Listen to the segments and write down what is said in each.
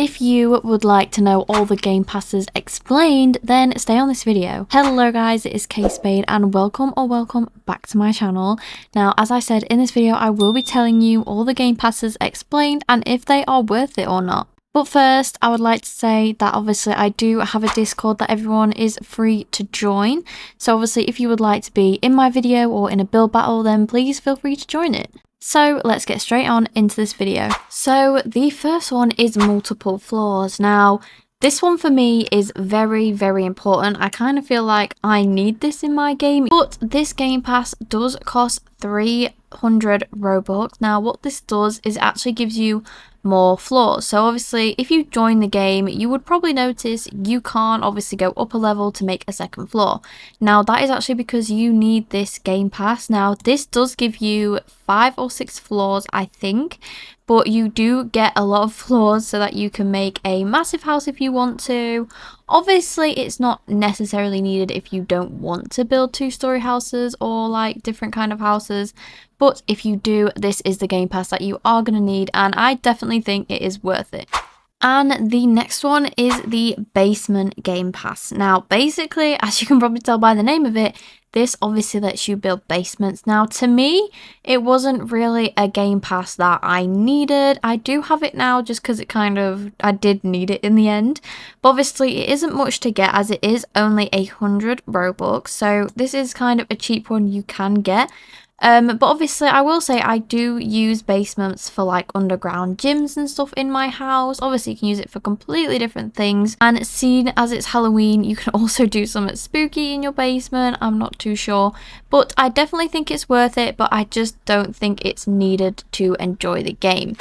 If you would like to know all the game passes explained, then stay on this video. Hello guys, it is K-Spade and welcome back to my channel. Now, as I said in this video, I will be telling you all the game passes explained and if they are worth it or not. But first, I would like to say that obviously I do have a Discord that everyone is free to join. So obviously if you would like to be in my video or in a build battle, then please feel free to join it. So let's get straight on into this video. So the first one is multiple floors. Now, this one for me is very important. I kind of feel like I need this in my game, but this game pass does cost 300 Robux. Now, what this does is it actually gives you more floors. So obviously if you join the game, you would probably notice you can't obviously go up a level to make a second floor. Now that is actually because you need this game pass. Now this does give you 5 or 6 floors, I think, but you do get a lot of floors so that you can make a massive house if you want to. Obviously it's not necessarily needed if you don't want to build 2-story houses or like different kind of houses, but if you do, this is the game pass that you are going to need, and I definitely think it is worth it. And the next one is the basement game pass. Now basically, as you can probably tell by the name of it, this obviously lets you build basements. Now to me, it wasn't really a game pass that I needed. I do have it now just because I did need it in the end. But obviously it isn't much to get as it is only 100 Robux. So this is kind of a cheap one you can get. But obviously I will say I do use basements for like underground gyms and stuff in my house. Obviously you can use it for completely different things, and seeing as it's Halloween you can also do something spooky in your basement. I'm not too sure, but I definitely think it's worth it, but I just don't think it's needed to enjoy the game.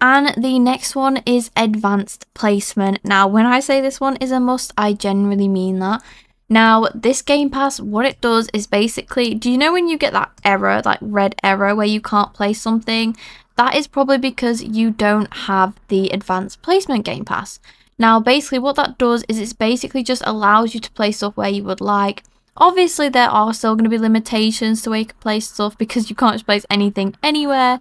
And the next one is advanced placement. Now when I say this one is a must, I genuinely mean that. Now, this game pass, what it does is basically, do you know when you get that error, like red error, where you can't place something? That is probably because you don't have the advanced placement game pass. Now, basically what that does is it's basically just allows you to place stuff where you would like. Obviously, there are still going to be limitations to where you can place stuff because you can't just place anything anywhere.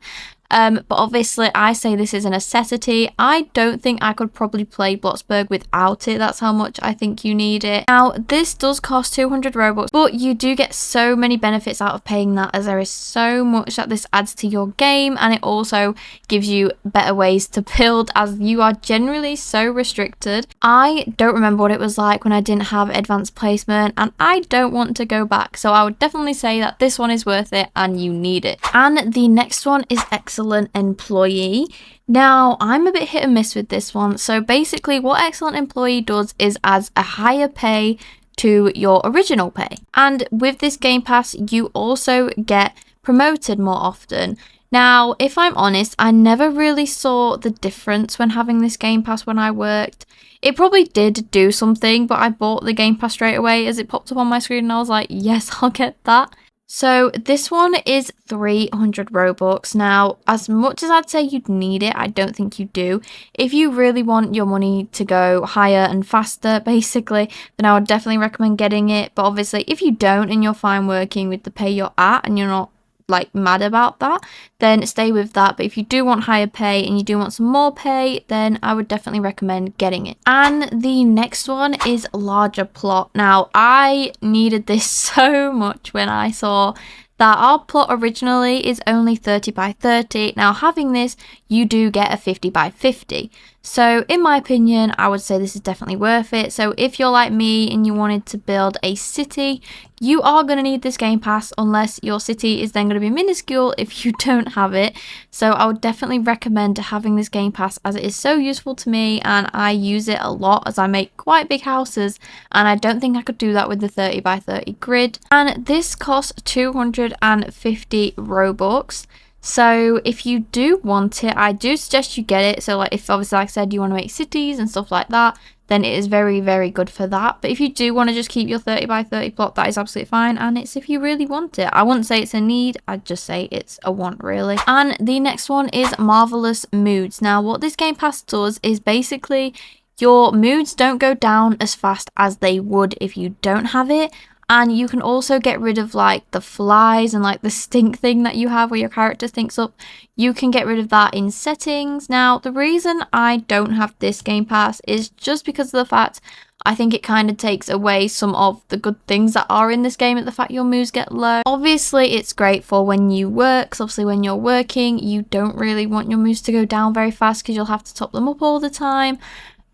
But obviously I say this is a necessity. I don't think I could probably play Bloxburg without it. That's how much I think you need it. Now this does cost 200 Robux, but you do get so many benefits out of paying that, as there is so much that this adds to your game, and it also gives you better ways to build as you are generally so restricted. I don't remember what it was like when I didn't have advanced placement, and I don't want to go back, so I would definitely say that this one is worth it and you need it. And the next one is excellent employee. Now I'm a bit hit and miss with this one. So basically what excellent employee does is adds a higher pay to your original pay, and with this game pass you also get promoted more often. Now if I'm honest, I never really saw the difference when having this game pass when I worked. It probably did do something, but I bought the game pass straight away as it popped up on my screen and I was like, yes, I'll get that. So this one is 300 Robux. Now, as much as I'd say you'd need it, I don't think you do. If you really want your money to go higher and faster, basically, then I would definitely recommend getting it. But obviously, if you don't and you're fine working with the pay you're at and you're not like mad about that, then stay with that. But if you do want higher pay and you do want some more pay, then I would definitely recommend getting it. And the next one is larger plot. Now I needed this so much when I saw that our plot originally is only 30 by 30. Now having this, you do get a 50 by 50. So in my opinion, I would say this is definitely worth it. So if you're like me and you wanted to build a city, you are going to need this game pass, unless your city is then going to be minuscule if you don't have it. So I would definitely recommend having this game pass as it is so useful to me and I use it a lot as I make quite big houses, and I don't think I could do that with the 30 by 30 grid. And this costs 250 Robux. So if you do want it, I do suggest you get it. So like if obviously, like I said, you want to make cities and stuff like that, then it is very good for that. But if you do want to just keep your 30 by 30 plot, that is absolutely fine, and it's if you really want it. I wouldn't say it's a need, I'd just say it's a want really. And the next one is Marvelous Moods. Now what this game pass does is basically your moods don't go down as fast as they would if you don't have it. And you can also get rid of like the flies and like the stink thing that you have where your character stinks up. You can get rid of that in settings. Now, the reason I don't have this Game Pass is just because of the fact I think it kind of takes away some of the good things that are in this game, at the fact your moves get low. Obviously, it's great for when you work, because obviously when you're working, you don't really want your moves to go down very fast because you'll have to top them up all the time.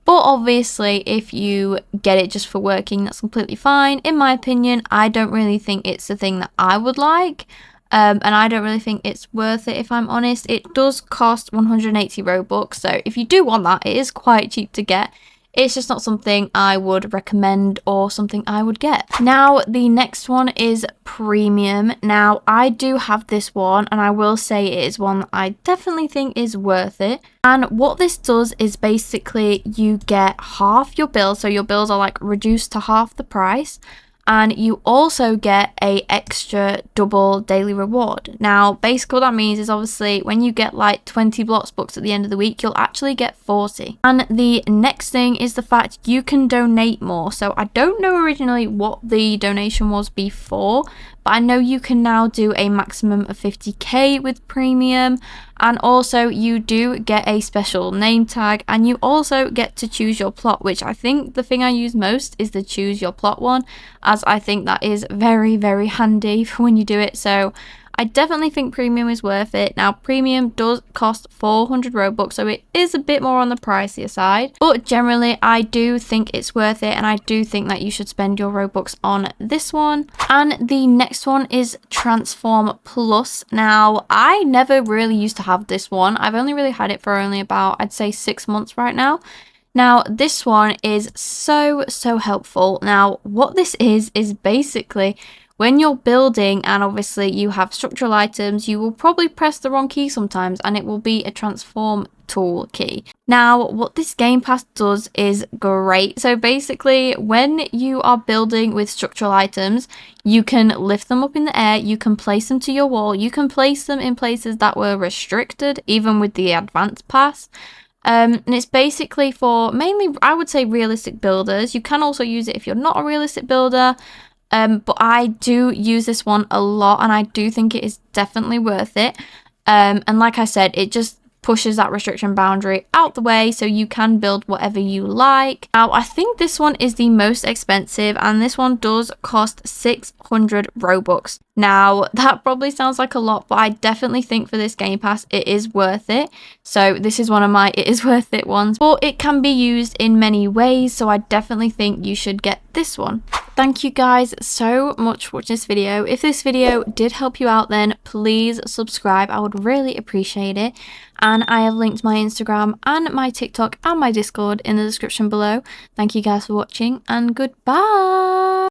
But obviously, if you get it just for working, that's completely fine. In my opinion, I don't really think it's the thing that I would like. And I don't really think it's worth it, if I'm honest. It does cost 180 Robux. So if you do want that, it is quite cheap to get. It's just not something I would recommend or something I would get. Now, the next one is Premium. Now, I do have this one, and I will say it is one that I definitely think is worth it. And what this does is basically you get half your bills. So your bills are like reduced to half the price. And you also get a extra double daily reward. Now, basically what that means is obviously when you get like 20 Bloxburgs at the end of the week, you'll actually get 40. And the next thing is the fact you can donate more. So I don't know originally what the donation was before, but I know you can now do a maximum of 50k with Premium. And also you do get a special name tag, and you also get to choose your plot, which I think the thing I use most is the choose your plot one, as I think that is very, very handy for when you do it. So I definitely think Premium is worth it. Now, Premium does cost 400 Robux, so it is a bit more on the pricier side. But generally, I do think it's worth it, and I do think that you should spend your Robux on this one. And the next one is Transform Plus. Now, I never really used to have this one. I've only really had it for only about, I'd say, 6 months right now. Now, this one is so helpful. Now, what this is basically when you're building and obviously you have structural items, you will probably press the wrong key sometimes and it will be a transform tool key. Now, what this Game Pass does is great. So basically, when you are building with structural items, you can lift them up in the air, you can place them to your wall, you can place them in places that were restricted, even with the advanced pass. And it's basically for mainly, I would say, realistic builders. You can also use it if you're not a realistic builder. But I do use this one a lot, and I do think it is definitely worth it. And like I said, it just pushes that restriction boundary out the way so you can build whatever you like. Now, I think this one is the most expensive, and this one does cost 600 Robux. Now, that probably sounds like a lot, but I definitely think for this Game Pass, it is worth it. So this is one of my it is worth it ones, but it can be used in many ways, so I definitely think you should get this one. Thank you guys so much for watching this video. If this video did help you out, then please subscribe. I would really appreciate it. And I have linked my Instagram and my TikTok and my Discord in the description below. Thank you guys for watching, and goodbye.